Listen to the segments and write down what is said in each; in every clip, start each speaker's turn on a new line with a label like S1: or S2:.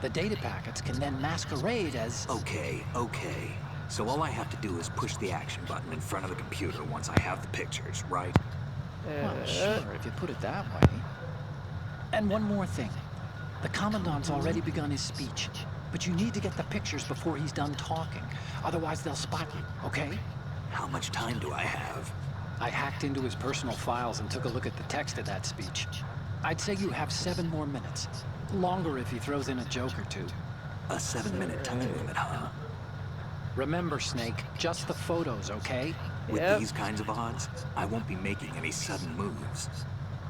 S1: The data packets can then masquerade as...
S2: Okay. So all I have to do is push the action button in front of the computer once I have the pictures, right?
S1: Well, sure, if you put it that way. And one more thing. The Commandant's already begun his speech, but you need to get the pictures before he's done talking. Otherwise, they'll spot you, okay?
S2: How much time do I have?
S1: I hacked into his personal files and took a look at the text of that speech. I'd say you have 7 more minutes. Longer if he throws in a joke or two.
S2: A 7-minute time limit, huh?
S1: Remember, Snake, just the photos, okay?
S2: With these kinds of odds, I won't be making any sudden moves.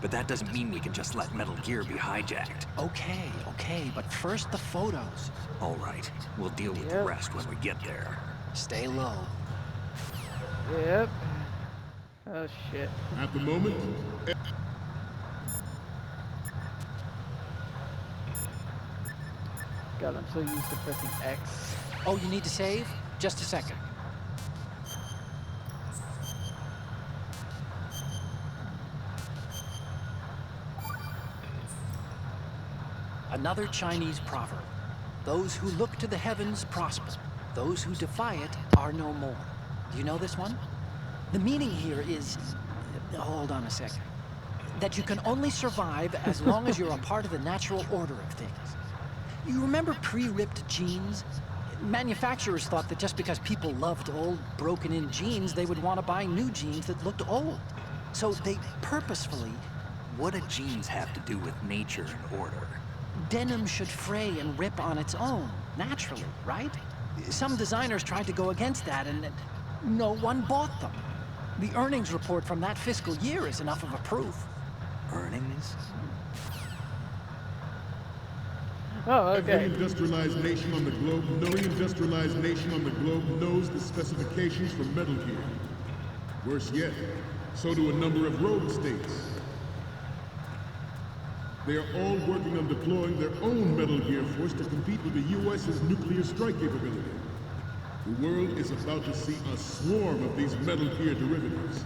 S2: But that doesn't mean we can just let Metal Gear be hijacked.
S1: Okay, but first the photos.
S2: All right, we'll deal with the rest when we get there.
S1: Stay low.
S3: Yep. Oh shit.
S4: At the moment,
S3: God, I'm so used to pressing X.
S1: Oh, you need to save? Just a second. Another Chinese proverb. Those who look to the heavens prosper. Those who defy it are no more. Do you know this one? The meaning here is... Hold on a second. That you can only survive as long as you're a part of the natural order of things. You remember pre-ripped jeans? Manufacturers thought that just because people loved old, broken-in jeans, they would want to buy new jeans that looked old. So they purposefully...
S2: What do jeans have to do with nature and order?
S1: Denim should fray and rip on its own, naturally, right? Some designers tried to go against that, and no one bought them. The earnings report from that fiscal year is enough of a proof.
S2: Earnings?
S3: Oh, okay.
S4: every industrialized nation on the globe, knows the specifications for Metal Gear. Worse yet, so do a number of rogue states. They are all working on deploying their own Metal Gear force to compete with the U.S.'s nuclear strike capability. The world is about to see a swarm of these Metal Gear derivatives.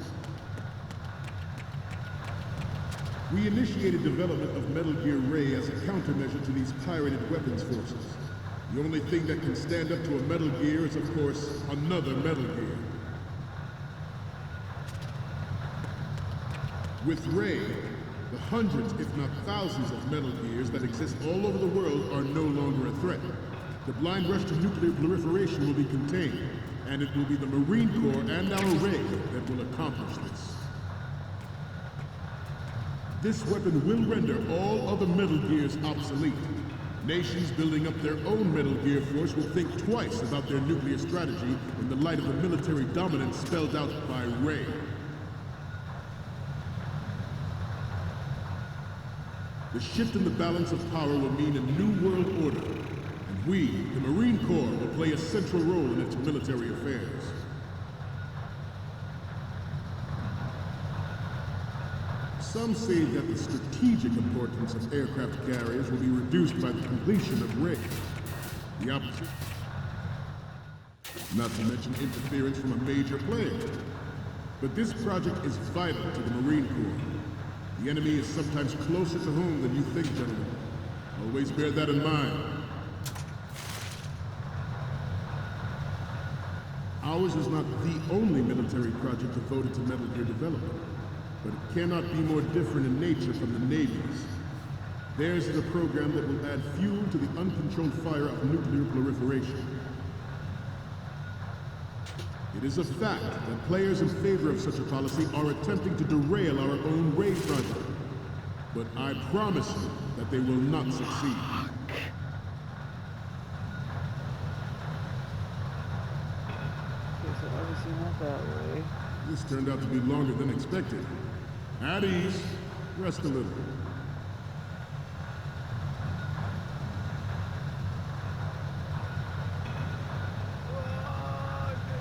S4: We initiated development of Metal Gear Ray as a countermeasure to these pirated weapons forces. The only thing that can stand up to a Metal Gear is, of course, another Metal Gear. With Ray, the hundreds, if not thousands, of Metal Gears that exist all over the world are no longer a threat. The blind rush to nuclear proliferation will be contained, and it will be the Marine Corps and our Ray that will accomplish this. This weapon will render all other Metal Gears obsolete. Nations building up their own Metal Gear force will think twice about their nuclear strategy in the light of the military dominance spelled out by Ray. The shift in the balance of power will mean a new world order, and we, the Marine Corps, will play a central role in its military affairs. Some say that the strategic importance of aircraft carriers will be reduced by the completion of Ray. The opposite. Not to mention interference from a major player. But this project is vital to the Marine Corps. The enemy is sometimes closer to home than you think, gentlemen. Always bear that in mind. Ours is not the only military project devoted to Metal Gear development. But it cannot be more different in nature from the Navy's. Theirs is a program that will add fuel to the uncontrolled fire of nuclear proliferation. It is a fact that players in favor of such a policy are attempting to derail our own Ray project. But I promise you that they will not succeed.
S3: Okay, so obviously not that way.
S4: This turned out to be longer than expected. At ease. Rest a little.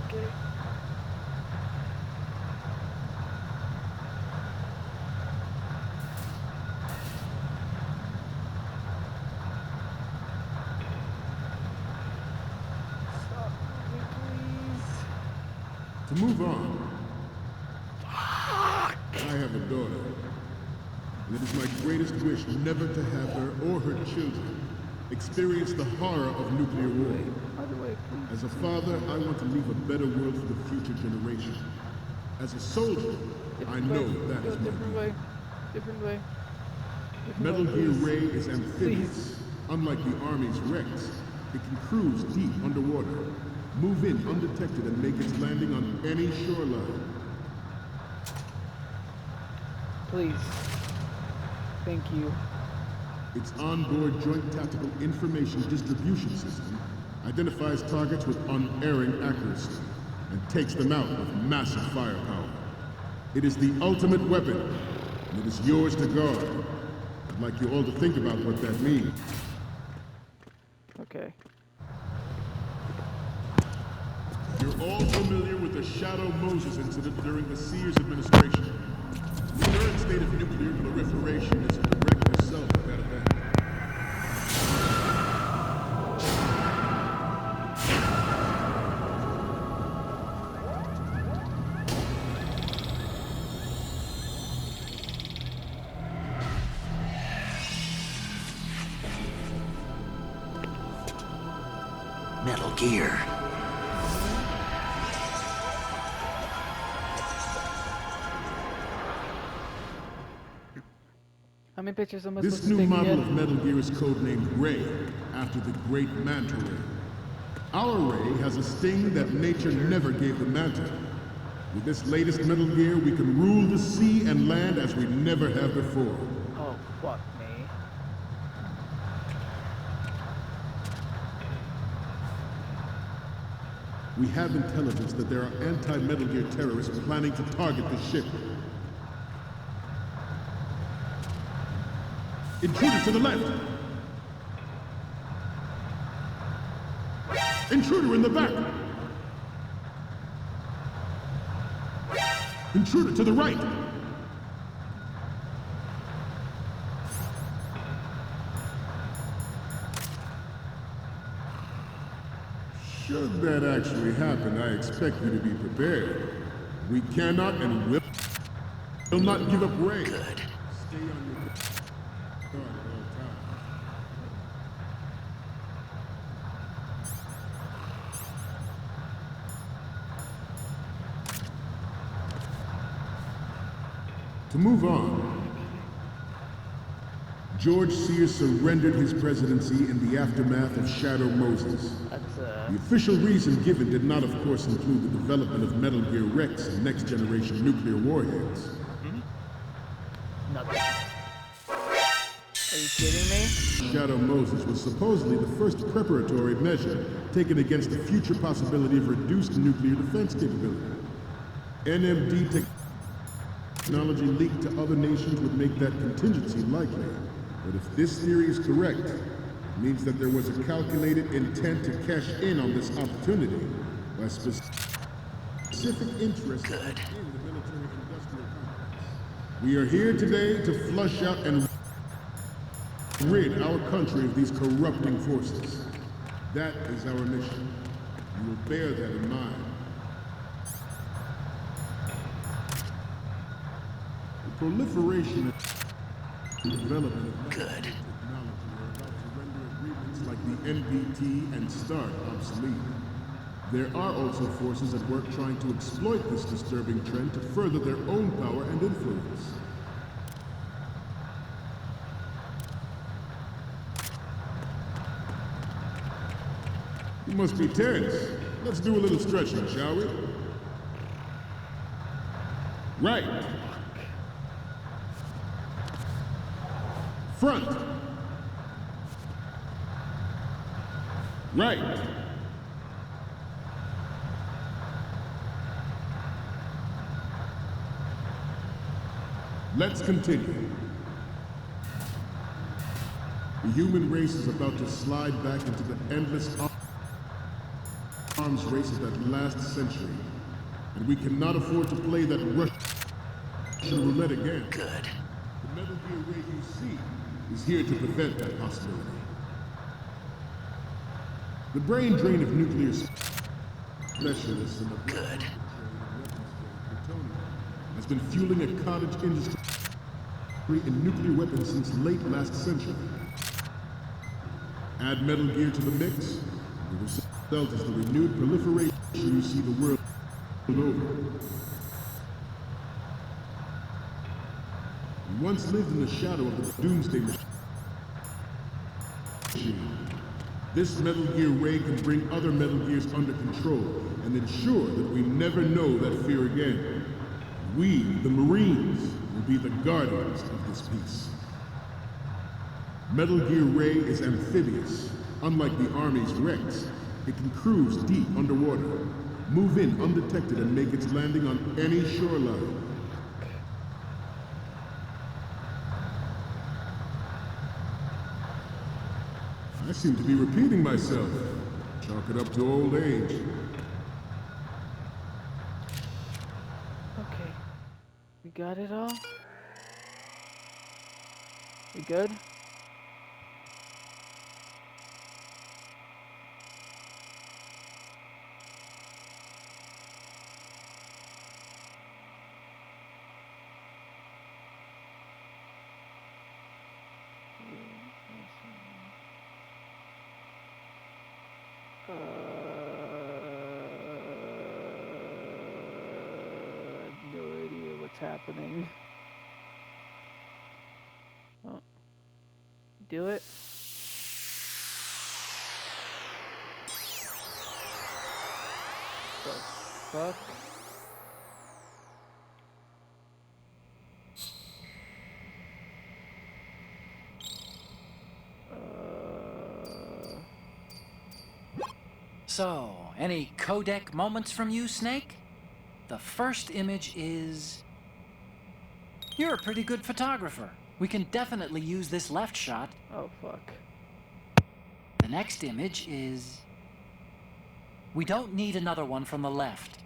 S3: Okay. Stop moving, please.
S4: To move on, I have a daughter. And it is my greatest wish never to have her or her children Experience the horror of nuclear war.
S3: Other way, please.
S4: As a father, I want to leave a better world for the future generation. As a soldier, I know that
S3: Go
S4: is my
S3: different
S4: duty.
S3: way. Different way.
S4: Metal
S3: way,
S4: Gear
S3: please.
S4: Ray is amphibious.
S3: Please.
S4: Unlike the Army's Rex, it can cruise deep underwater, move in undetected, and make its landing on any shoreline.
S3: Please. Thank you.
S4: Its onboard Joint Tactical Information Distribution System identifies targets with unerring accuracy and takes them out with massive firepower. It is the ultimate weapon, and it is yours to guard. I'd like you all to think about what that means.
S3: Okay.
S4: You're all familiar with the Shadow Moses incident during the Sears administration. The current state of nuclear proliferation is a direct result of that event.
S2: Metal Gear.
S3: How many pictures am I
S4: This
S3: supposed to
S4: new
S3: take
S4: model
S3: again?
S4: of Metal Gear is codenamed Ray, after the great Manta Ray. Our Ray has a sting that nature never gave the Manta. With this latest Metal Gear, we can rule the sea and land as we never have before.
S3: Oh, fuck me.
S4: We have intelligence that there are anti-Metal Gear terrorists planning to target the ship. Intruder to the left! Intruder in the back! Intruder to the right! Should that actually happen, I expect you to be prepared. We cannot and will not give up Ray.
S2: Good.
S4: Stay on your guard at all times. To move on, George Sears surrendered his presidency in the aftermath of Shadow Moses.
S3: That's,
S4: The official reason given did not, of course, include the development of Metal Gear Rex and next-generation nuclear warheads.
S3: nothing. Are you kidding me?
S4: Shadow Moses was supposedly the first preparatory measure taken against the future possibility of reduced nuclear defense capability. NMD technology leaked to other nations would make that contingency likely. But if this theory is correct, it means that there was a calculated intent to cash in on this opportunity by specific interests in the military-industrial complex. We are here today to flush out and rid our country of these corrupting forces. That is our mission. You will bear that in mind. The proliferation and development of
S2: Good.
S4: technology are about to render agreements like the NPT and START obsolete. There are also forces at work trying to exploit this disturbing trend to further their own power and influence. You must be tense. Let's do a little stretching, shall we? Right. Front. Right. Let's continue. The human race is about to slide back into the endless arms race of that last century. And we cannot afford to play that Russian roulette again.
S2: Good.
S4: The Metal Gear Ray you see is here to prevent that possibility. The brain drain of nuclear specialists in the
S2: Good.
S4: has been fueling a cottage industry in nuclear weapons since late last century. Add Metal Gear to the mix, and the result is the renewed proliferation you see the world over. You once lived in the shadow of the Doomsday Machine. This Metal Gear Ray can bring other Metal Gears under control and ensure that we never know that fear again. We, the Marines, will be the guardians of this peace. Metal Gear Ray is amphibious. Unlike the Army's Rex, it can cruise deep underwater, move in undetected and make its landing on any shoreline. I seem to be repeating myself. Chalk it up to old age.
S3: Okay. We got it all? We good? No idea what's happening. Oh. Do it. The fuck?
S1: So, any codec moments from you, Snake? The first image is... You're a pretty good photographer. We can definitely use this left shot.
S3: Oh fuck.
S1: The next image is... We don't need another one from the left.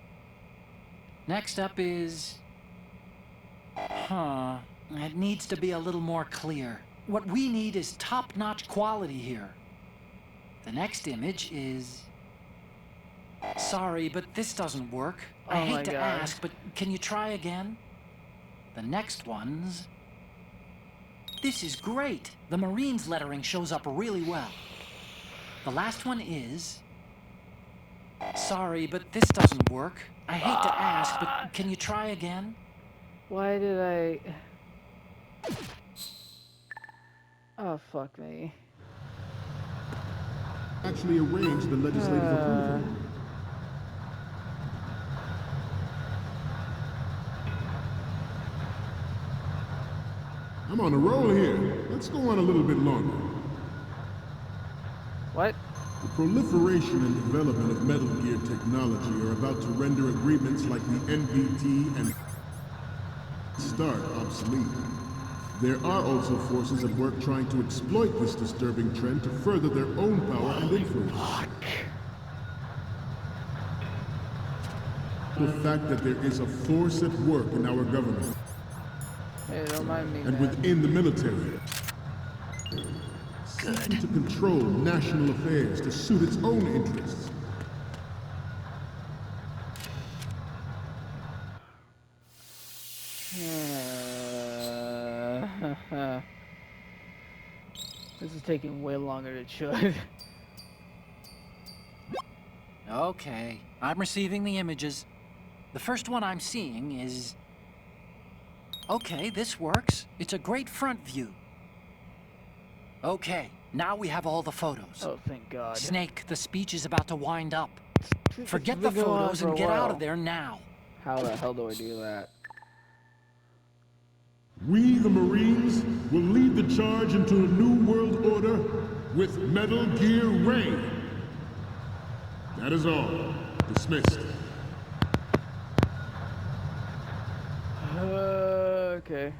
S1: Next up is... It needs to be a little more clear. What we need is top-notch quality here. The next image is... Sorry, but this doesn't work. I
S3: Oh my
S1: hate to
S3: God.
S1: ask, but can you try again? The next one's... This is great. The Marines lettering shows up really well. The last one is... Sorry, but this doesn't work. I hate to ask, but can you try again?
S3: Why did I... Oh fuck me.
S4: Actually arrange the legislative approval. I'm on a roll here. Let's go on a little bit longer.
S3: What?
S4: The proliferation and development of Metal Gear technology are about to render agreements like the NPT and START obsolete. There are also forces at work trying to exploit this disturbing trend to further their own power and influence. The fact that there is a force at work in our government
S3: Hey, don't mind me,
S4: and
S3: man.
S4: within the military seeking to control national affairs to suit its own interests.
S3: This is taking way longer than it should.
S1: Okay, I'm receiving the images. The first one I'm seeing is... Okay, this works. It's a great front view. Okay, now we have all the photos.
S3: Oh, thank God.
S1: Snake, the speech is about to wind up.
S3: It's
S1: Forget
S3: been
S1: the
S3: going on
S1: photos
S3: for
S1: and
S3: a
S1: get out
S3: while.
S1: of there now.
S3: How the hell do I do that?
S4: We, the Marines, will lead the charge into a new world order with Metal Gear Ray. That is all. Dismissed.
S3: Okay.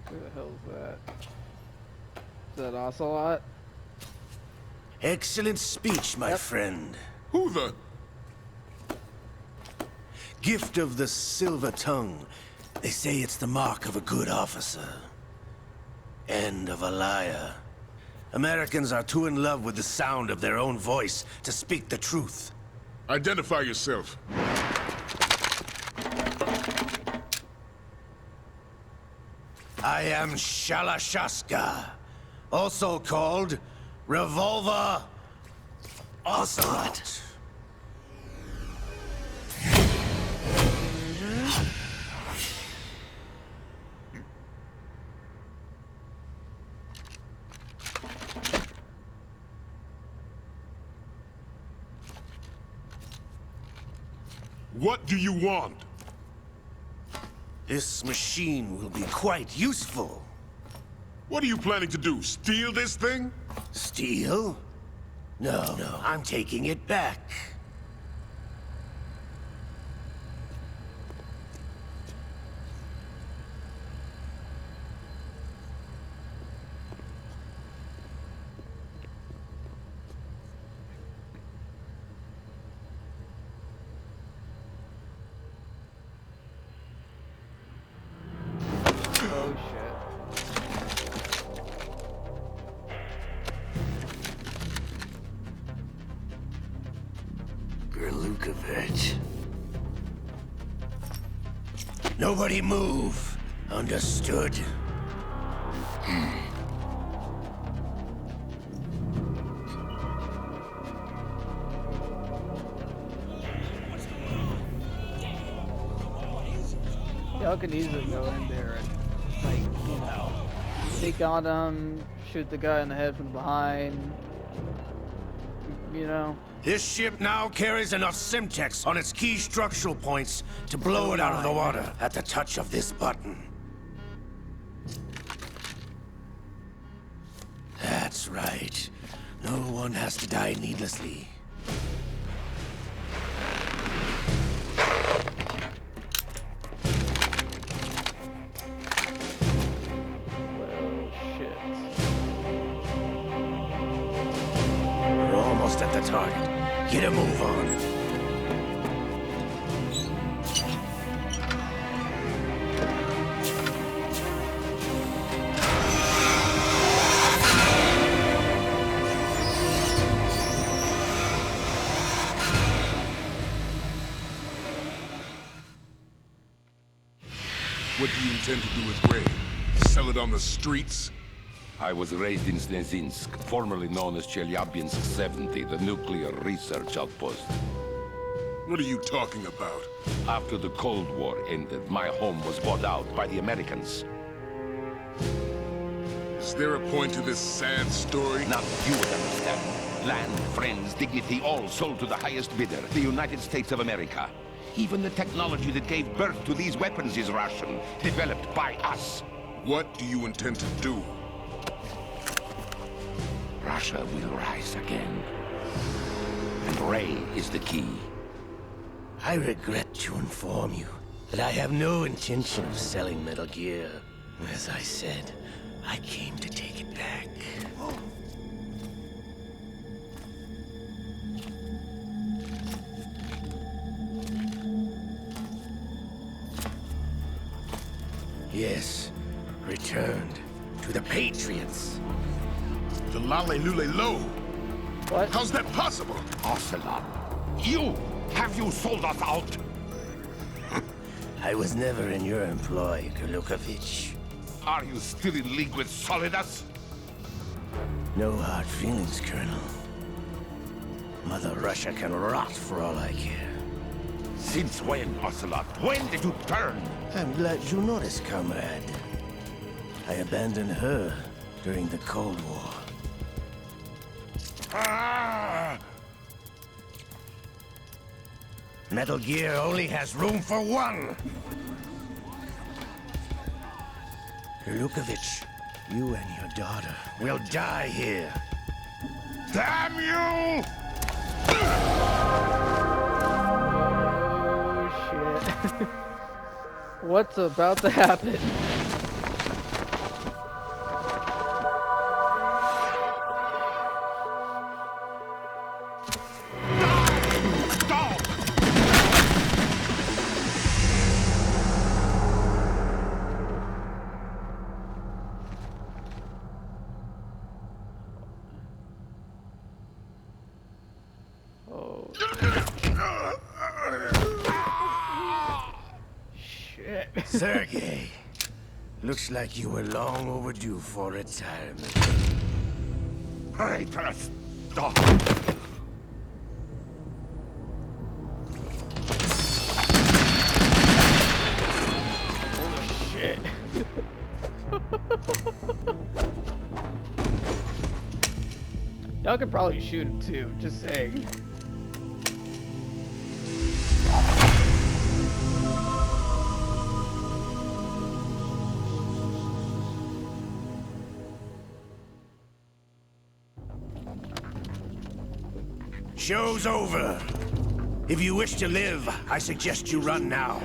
S3: Who the hell's that? Is that Ocelot?
S5: Excellent speech, my friend.
S4: Who the?
S5: Gift of the silver tongue. They say it's the mark of a good officer. And of a liar. Americans are too in love with the sound of their own voice to speak the truth.
S4: Identify yourself.
S5: I am Shalashaska, also called Revolver Ocelot.
S4: What do you want?
S5: This machine will be quite useful.
S4: What are you planning to do? Steal this thing?
S5: Steal? No, I'm taking it back.
S3: Oh shit.
S5: Gerlukovich. Nobody move. Understood?
S3: Y'all can easily go in there and, like, you know, sneak on them, shoot the guy in the head from behind. You know?
S5: This ship now carries enough Simtex on its key structural points to blow it out of the water at the touch of this button. That's right. No one has to die needlessly.
S3: Well, shit.
S5: We're almost at the target. Get a move on.
S4: What do you intend to do with Ray? Sell it on the streets?
S6: I was raised in Snezinsk, formerly known as Chelyabinsk 70, the nuclear research outpost.
S4: What are you talking about?
S6: After the Cold War ended, my home was bought out by the Americans.
S4: Is there a point to this sad story?
S6: Not you would understand. Land, friends, dignity, all sold to the highest bidder, the United States of America. Even the technology that gave birth to these weapons is Russian, developed by us.
S4: What do you intend to do?
S6: Russia will rise again. And Ray is the key.
S5: I regret to inform you that I have no intention of selling Metal Gear. As I said, I came to take it back. Yes, returned to the Patriots.
S4: The Lale Lule Lo?
S3: What?
S4: How's that possible?
S6: Ocelot, have you sold us out?
S5: I was never in your employ, Gerlukovich.
S6: Are you still in league with Solidus?
S5: No hard feelings, Colonel. Mother Russia can rot for all I care.
S6: Since when, Ocelot? When did you turn?
S5: I'm glad you noticed, comrade. I abandoned her during the Cold War.
S6: Ah!
S5: Metal Gear only has room for one! Gerlukovich, you and your daughter will die here.
S6: Damn you!
S3: Oh shit. What's about to happen? Shit.
S5: Sergei, looks like you were long overdue for retirement.
S6: Traitors! Stop!
S3: Shit. Y'all could probably shoot him too, just saying.
S5: Show's over. If you wish to live, I suggest you run now.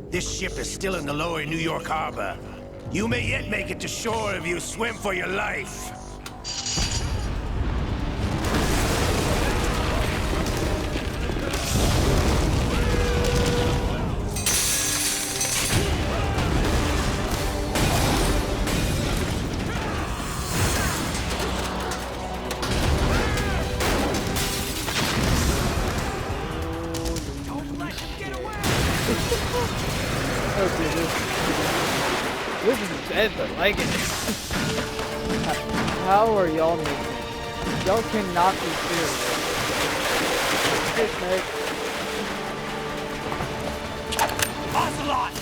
S5: This ship is still in the lower New York harbor. You may yet make it to shore if you swim for your life.
S3: This is intense, I like it. How are y'all making it? Y'all cannot be serious. Hey, Snake.
S5: Ocelot!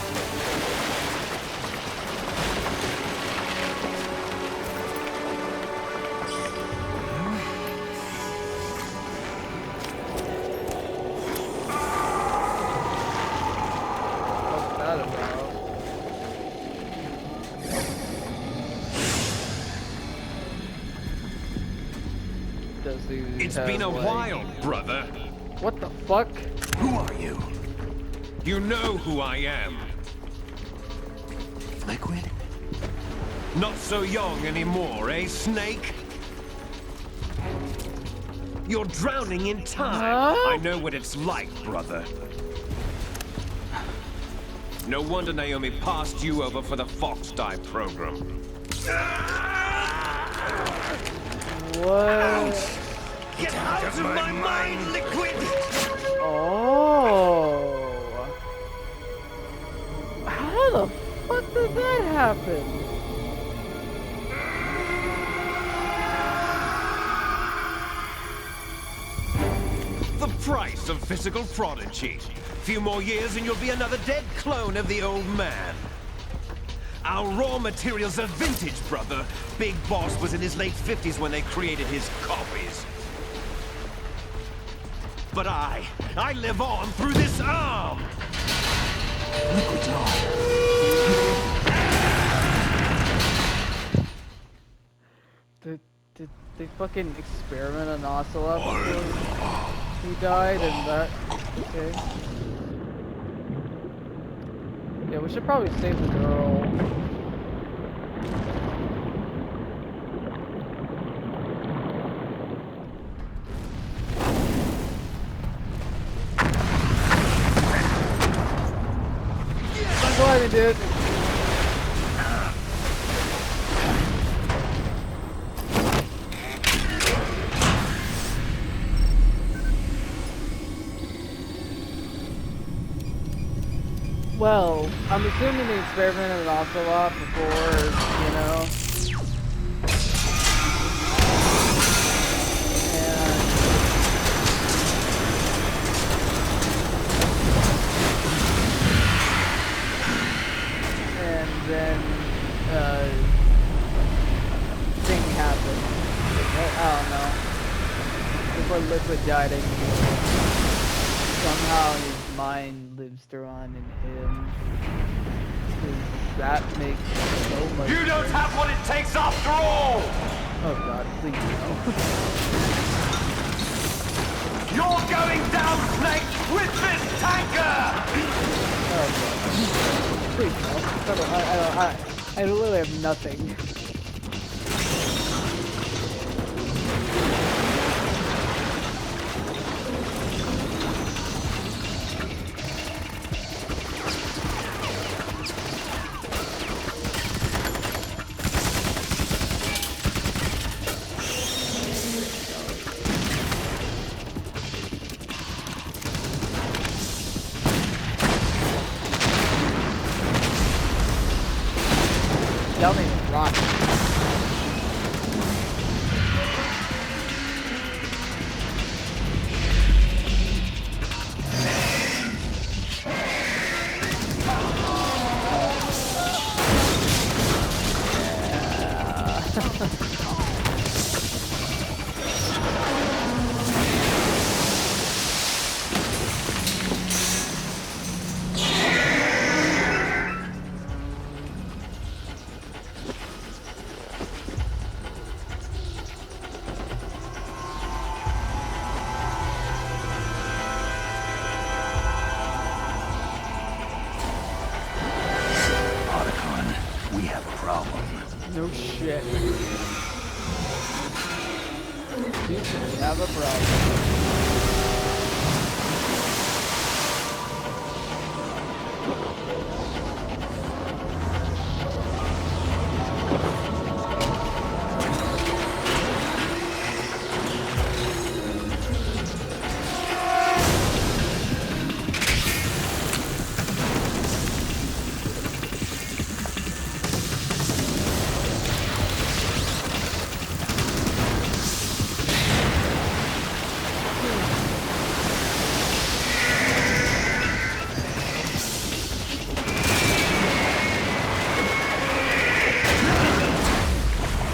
S3: What's that about? Does he
S7: It's
S3: have,
S7: been a
S3: like-
S7: while, brother.
S3: What the fuck?
S2: Who are you?
S7: You know who I am.
S2: Liquid?
S7: Not so young anymore, eh, Snake? You're drowning in time.
S3: Huh?
S7: I know what it's like, brother. No wonder Naomi passed you over for the Fox Die program.
S3: What?
S7: Get out of my mind, Liquid!
S3: Oh. How the fuck did that happen?
S7: The price of physical prodigy. Few more years and you'll be another dead clone of the old man. Our raw materials are vintage, brother. Big Boss was in his late 50s when they created his copies. But I live on through this arm!
S2: Liquid's on.
S3: Did they fucking experiment on Ocelot before he died and that? Okay. Yeah, we should probably save the girl. I'm glad he did. Well, I'm assuming they experimented on Ocelot before, you know. And then, thing happened. I don't know. Before Liquid died, I knew. Somehow his mind lives through on in him. 'Cause that makes so much
S7: You don't have what it takes after all!
S3: Oh god, please no.
S7: You're going down, Snake, with this tanker!
S3: Oh god. Please no. I literally have nothing. shit. We have a problem.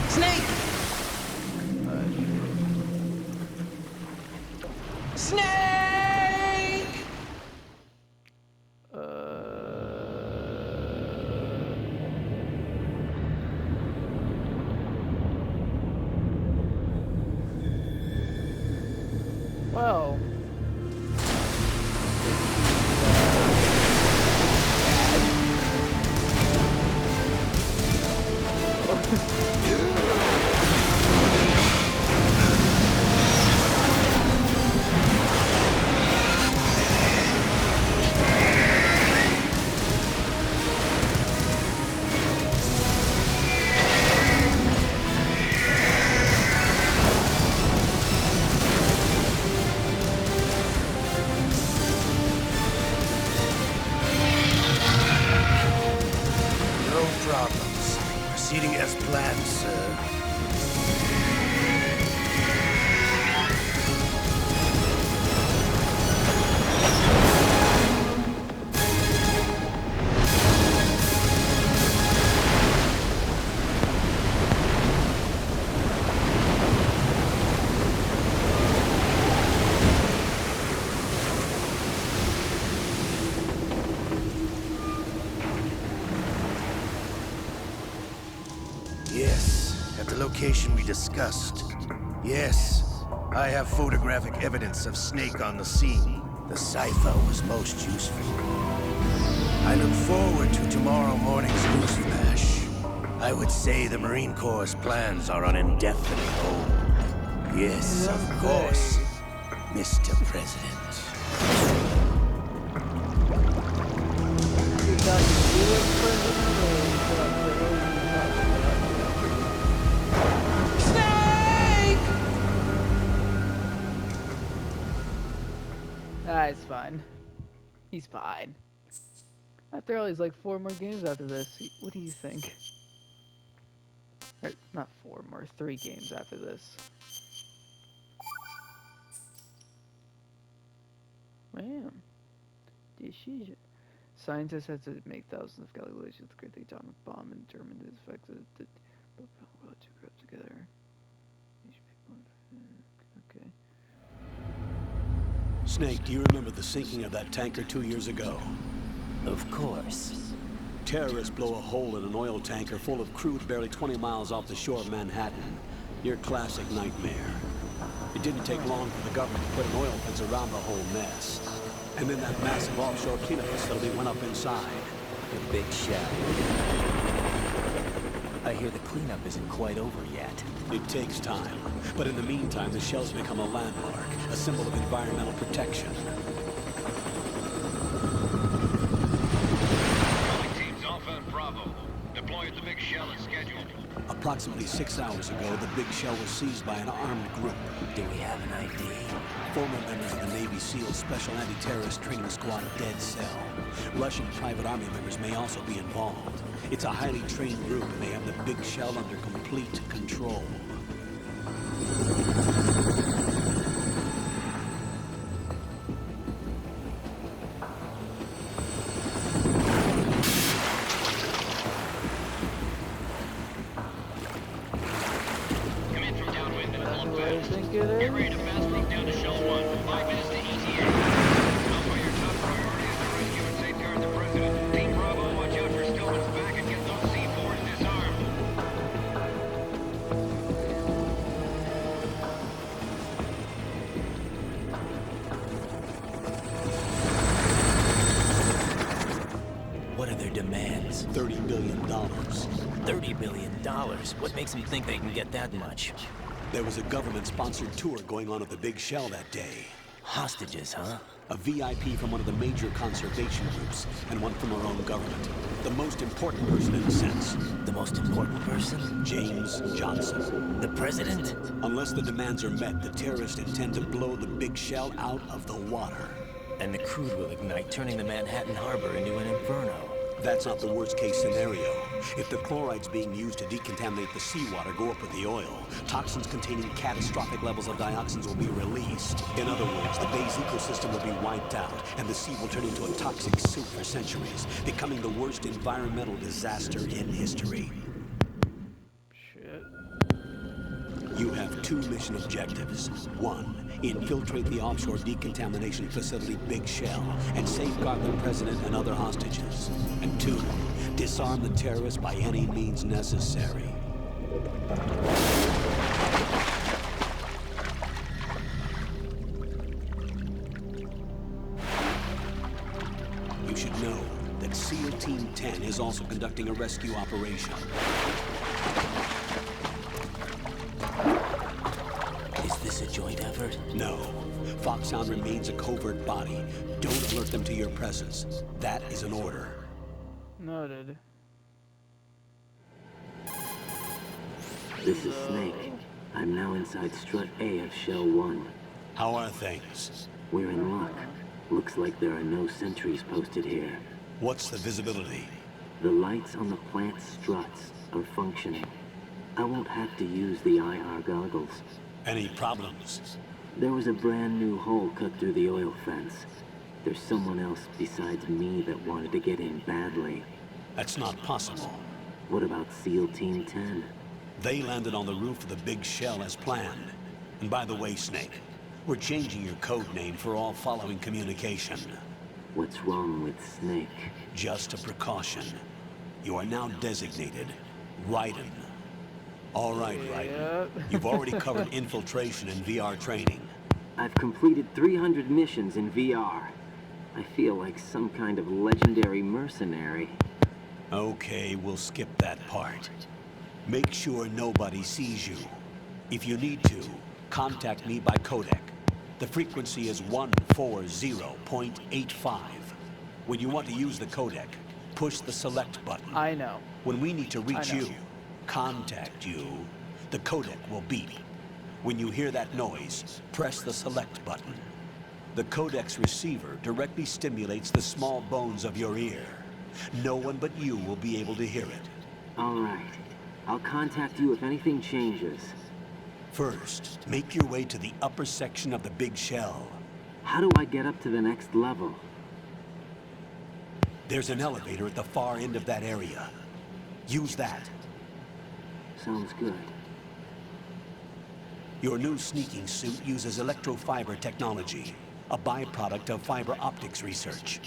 S1: Snake! Snake!
S3: Well.
S5: No problems. Proceeding as planned, sir. Yes, at the location we discussed. Yes, I have photographic evidence of Snake on the scene. The cipher was most useful. I look forward to tomorrow morning's news flash. I would say the Marine Corps' plans are on indefinite hold. Yes, of course, Mr. President.
S3: It's fine. He's fine. After all, he's like 4 more games after this. What do you think? Or, not 4 more, 3 games after this. Man. Decision. Scientists had to make thousands of calculations to create the atomic bomb and determine the effects of the world to grow together. Okay.
S8: Snake, do you remember the sinking of that tanker 2 years ago?
S2: Of course.
S8: Terrorists blow a hole in an oil tanker full of crude barely 20 miles off the shore of Manhattan. Your classic nightmare. It didn't take long for the government to put an oil fence around the whole mess. And then that massive offshore cleanup facility went up inside.
S2: The big shell. I hear the cleanup isn't quite over yet.
S8: It takes time. But in the meantime, the shell's become a landmark, a symbol of environmental protection.
S9: Teams Alpha and Bravo. Deploy at the big shell as scheduled.
S8: Approximately 6 hours ago, the big shell was seized by an armed group.
S2: Do we have an ID?
S8: Former members of the Navy SEAL Special Anti-Terrorist Training Squad Dead Cell. Russian private army members may also be involved. It's a highly trained group, and they have the big shell under complete control.
S9: Come in from downwind and pull up
S3: What do you
S9: fast.
S3: think it
S9: Get ready
S3: is?
S9: to fast route down to Shell 1. 5 minutes to ETA. Also, your top priority is to rescue and safeguard the President. Team Bravo, watch out for Stillman's back and get those C4s disarmed.
S2: What are their demands?
S8: $30 billion.
S10: $30 billion. What makes them think they can get that much?
S8: There was a government-sponsored tour going on at the Big Shell that day.
S10: Hostages, huh?
S8: A VIP from one of the major conservation groups, and one from our own government. The most important person in a sense.
S10: The most important person?
S8: James Johnson.
S10: The president?
S8: Unless the demands are met, the terrorists intend to blow the Big Shell out of the water.
S10: And the crude will ignite, turning the Manhattan Harbor into an inferno.
S8: That's not the worst-case scenario. If the chlorides being used to decontaminate the seawater go up with the oil, toxins containing catastrophic levels of dioxins will be released. In other words, the bay's ecosystem will be wiped out, and the sea will turn into a toxic soup for centuries, becoming the worst environmental disaster in history.
S3: Shit.
S8: You have 2 mission objectives. 1, infiltrate the offshore decontamination facility Big Shell and safeguard the president and other hostages. And 2, disarm the terrorists by any means necessary. You should know that SEAL Team 10 is also conducting a rescue operation.
S10: Is this a joint effort?
S8: No. Foxhound remains a covert body. Don't alert them to your presence. That is an order.
S3: Noted.
S11: This is Snake. I'm now inside Strut A of Shell 1.
S8: How are things?
S11: We're in luck. Looks like there are no sentries posted here.
S8: What's the visibility?
S11: The lights on the plant struts are functioning. I won't have to use the IR goggles.
S8: Any problems?
S11: There was a brand new hole cut through the oil fence. There's someone else besides me that wanted to get in badly.
S8: That's not possible.
S11: What about SEAL Team 10?
S8: They landed on the roof of the Big Shell as planned. And by the way, Snake, we're changing your code name for all following communication.
S11: What's wrong with Snake?
S8: Just a precaution. You are now designated Raiden. All right, Raiden. You've already covered infiltration and VR training.
S11: I've completed 300 missions in VR. I feel like some kind of legendary mercenary.
S8: Okay, we'll skip that part. Make sure nobody sees you. If you need to, contact me by codec. The frequency is 140.85. When you want to use the codec, push the select button.
S3: I know.
S8: When we need to reach you, contact you, the codec will beep. When you hear that noise, press the select button. The codec's receiver directly stimulates the small bones of your ear. No one but you will be able to hear it.
S11: All right. I'll contact you if anything changes.
S8: First, make your way to the upper section of the Big Shell.
S11: How do I get up to the next level?
S8: There's an elevator at the far end of that area. Use that.
S11: Sounds good.
S8: Your new sneaking suit uses electrofiber technology, a byproduct of fiber optics research.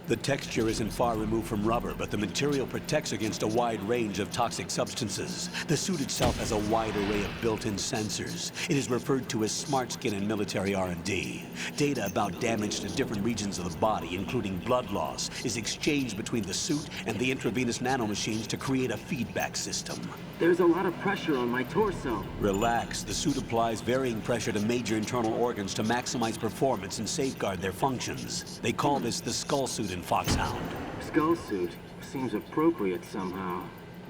S8: The texture isn't far removed from rubber, but the material protects against a wide range of toxic substances. The suit itself has a wide array of built-in sensors. It is referred to as smart skin in military R&D. Data about damage to different regions of the body, including blood loss, is exchanged between the suit and the intravenous nanomachines to create a feedback system.
S11: There's a lot of pressure on my torso.
S8: Relax. The suit applies varying pressure to major internal organs to maximize performance and safeguard their functions. They call this the skull suit in Foxhound.
S11: Skull suit seems appropriate somehow.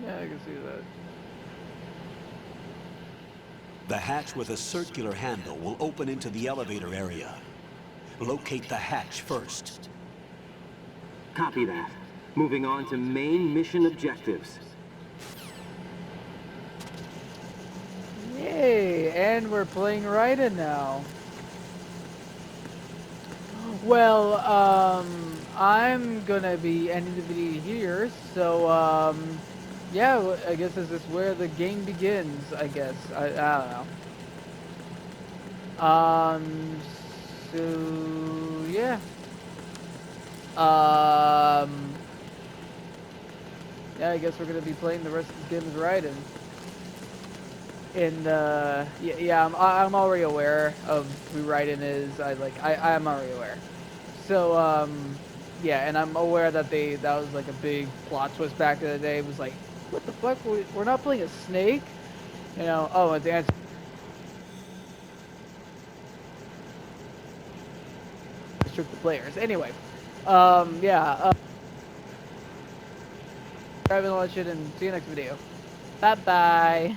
S3: Yeah, I can see that.
S8: The hatch with a circular handle will open into the elevator area. Locate the hatch first.
S11: Copy that. Moving on to main mission objectives.
S3: Yay, and we're playing Raiden now. Well, I'm gonna be ending the video here, so, yeah, I guess this is where the game begins, I guess. I don't know. So, yeah. Yeah, I guess we're gonna be playing the rest of the game as Raiden. And yeah, I'm already aware of who Raiden is. I'm already aware. So yeah, and I'm aware that that was like a big plot twist back in the day. It was like, what the fuck? We're not playing a Snake? You know, oh, the answer. Restrict the players. Anyway, yeah. Subscribe and all that shit, and see you next video. Bye-bye.